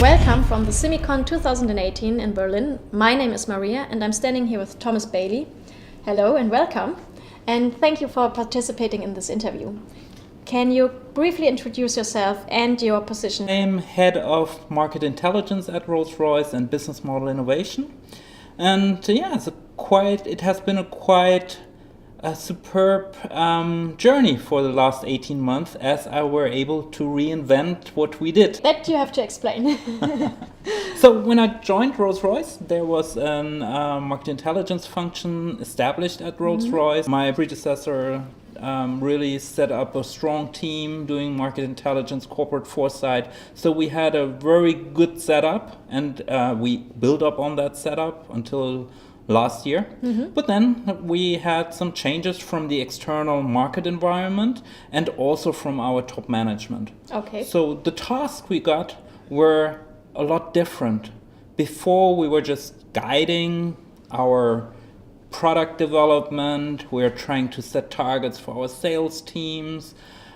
Welcome from the CiMi.CON 2018 in Berlin. My name is Maria and I'm standing here with Thomas Bailey. Hello and welcome. And thank you for participating in this interview. Can you briefly introduce yourself and your position? I'm head of market intelligence at Rolls-Royce and business model innovation. And it has been a quite superb journey for the last 18 months as I were able to reinvent what we did. That you have to explain. So when I joined Rolls-Royce, there was a market intelligence function established at Rolls-Royce. My predecessor really set up a strong team doing market intelligence, corporate foresight. So we had a very good setup, and we built up on that setup until last year. But then we had some changes from the external market environment and also from our top management. Okay. So the tasks we got were a lot different. Before we were just guiding our product development, we were trying to set targets for our sales teams.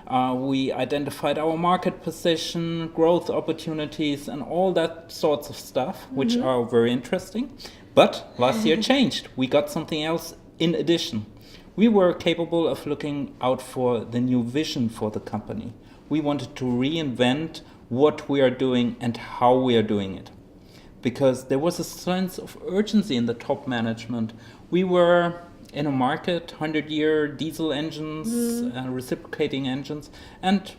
We identified our market position, growth opportunities, and all that sorts of stuff, which are very interesting. But last year changed. We got something else in addition. We were capable of looking out for the new vision for the company. We wanted to reinvent what we are doing and how we are doing it. Because there was a sense of urgency in the top management. We were in a market, 100-year diesel engines, reciprocating engines, and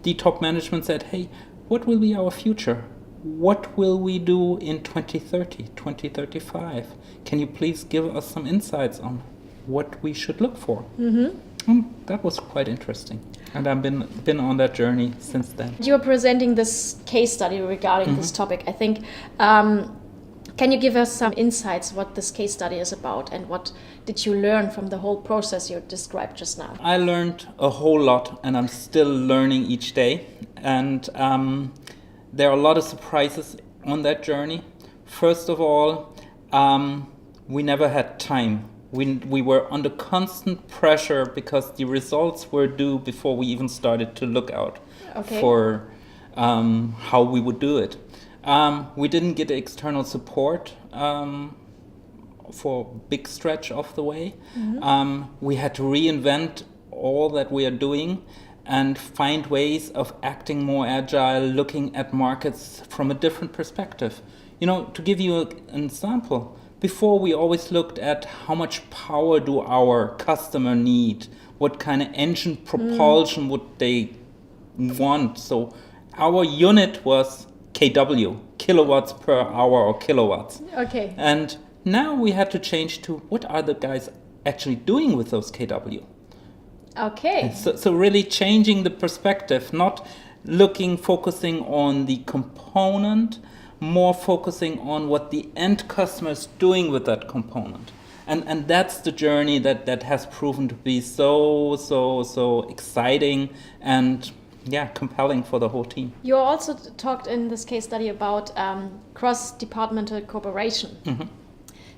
the top management said, hey, what will be our future? What will we do in 2030, 2035? Can you please give us some insights on what we should look for? And that was quite interesting. And I've been on that journey since then. You're presenting this case study regarding this topic. I think, can you give us some insights what this case study is about and what did you learn from the whole process you described just now? I learned a whole lot and I'm still learning each day. And there are a lot of surprises on that journey. First of all, we never had time. We were under constant pressure because the results were due before we even started to look out for how we would do it. We didn't get external support for a big stretch of the way. We had to reinvent all that we are doing and find ways of acting more agile, looking at markets from a different perspective. You know, to give you an example, before we always looked at how much power do our customer need, what kind of engine propulsion would they want. So our unit was kW, kilowatts per hour or kilowatts. Okay. And now we had to change to what are the guys actually doing with those kW. Okay. So really changing the perspective, not focusing on the component, more focusing on what the end customer is doing with that component. And that's the journey that has proven to be so exciting and compelling for the whole team. You also talked in this case study about cross-departmental cooperation.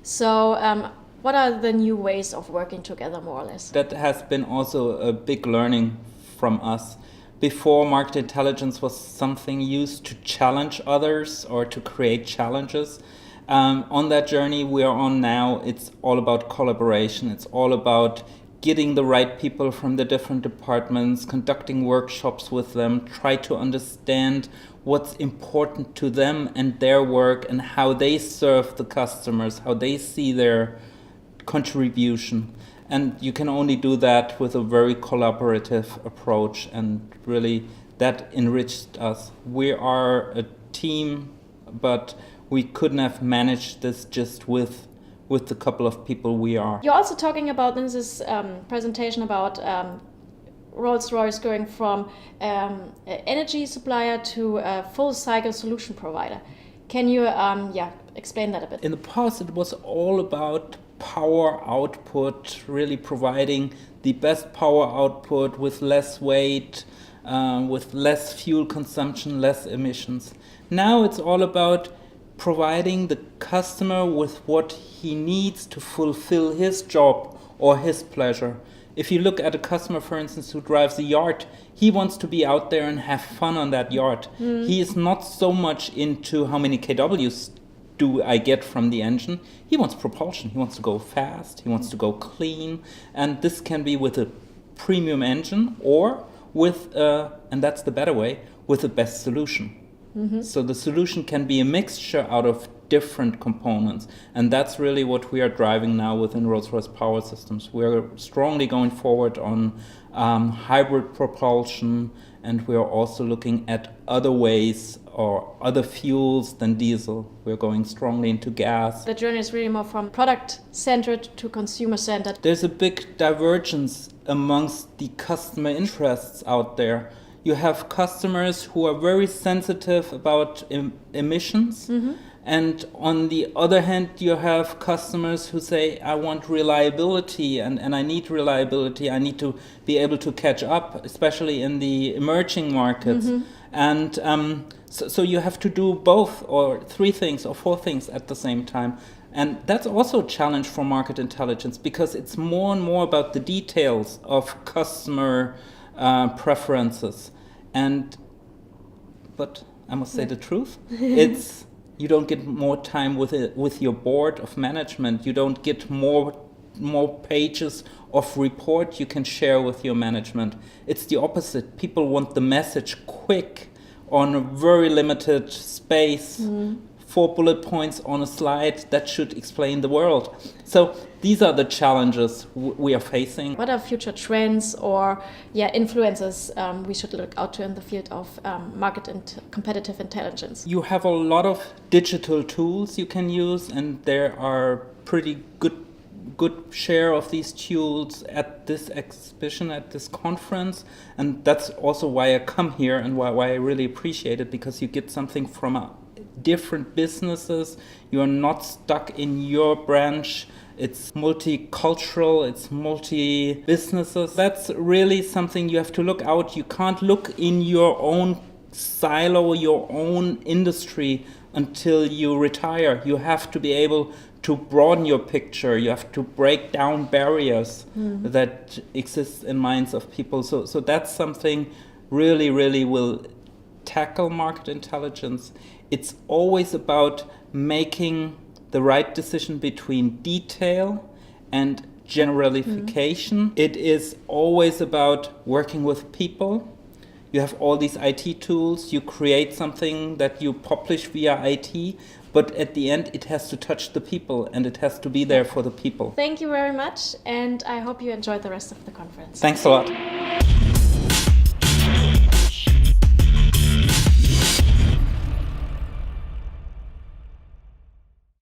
So what are the new ways of working together, more or less? That has been also a big learning from us. Before, market intelligence was something used to challenge others or to create challenges. On that journey we are on now, it's all about collaboration. It's all about getting the right people from the different departments, conducting workshops with them, try to understand what's important to them and their work and how they serve the customers, how they see their contribution. And you can only do that with a very collaborative approach, and really that enriched us. We are a team, but we couldn't have managed this just with the couple of people we are. You're also talking about in this presentation about Rolls-Royce going from energy supplier to a full cycle solution provider. Can you explain that a bit? In the past it was all about power output, really providing the best power output with less weight, with less fuel consumption, less emissions. Now it's all about providing the customer with what he needs to fulfill his job or his pleasure. If you look at a customer, for instance, who drives a yacht, he wants to be out there and have fun on that yacht. He is not so much into how many kWs do I get from the engine. He wants propulsion. He wants to go fast. He wants to go clean. And this can be with a premium engine or with, and that's the better way, with the best solution. So the solution can be a mixture out of different components. And that's really what we are driving now within Rolls-Royce Power Systems. We're strongly going forward on hybrid propulsion, and we are also looking at other ways or other fuels than diesel. We're going strongly into gas. The journey is really more from product-centered to consumer-centered. There's a big divergence amongst the customer interests out there. You have customers who are very sensitive about emissions. And on the other hand, you have customers who say, I want reliability and I need reliability. I need to be able to catch up, especially in the emerging markets. And so you have to do both or 3 things or 4 things at the same time. And that's also a challenge for market intelligence, because it's more and more about the details of customer preferences. But I must say the truth, it's you don't get more time with your board of management. You don't get more pages of report you can share with your management. It's the opposite. People want the message quick on a very limited space. 4 bullet points on a slide that should explain the world. So these are the challenges we are facing. What are future trends or influences we should look out to in the field of market and competitive intelligence? You have a lot of digital tools you can use, and there are pretty good share of these tools at this exhibition, at this conference. And that's also why I come here and why I really appreciate it, because you get something from different businesses. You are not stuck in your branch. It's multicultural, it's multi-businesses. That's really something you have to look out. You can't look in your own silo, your own industry until you retire. You have to be able to broaden your picture. You have to break down barriers that exist in minds of people. So that's something really will tackle market intelligence. It's always about making the right decision between detail and generalification. It is always about working with people. You have all these IT tools. You create something that you publish via IT, but at the end it has to touch the people and it has to be there for the people. Thank you very much, and I hope you enjoyed the rest of the conference. Thanks a lot.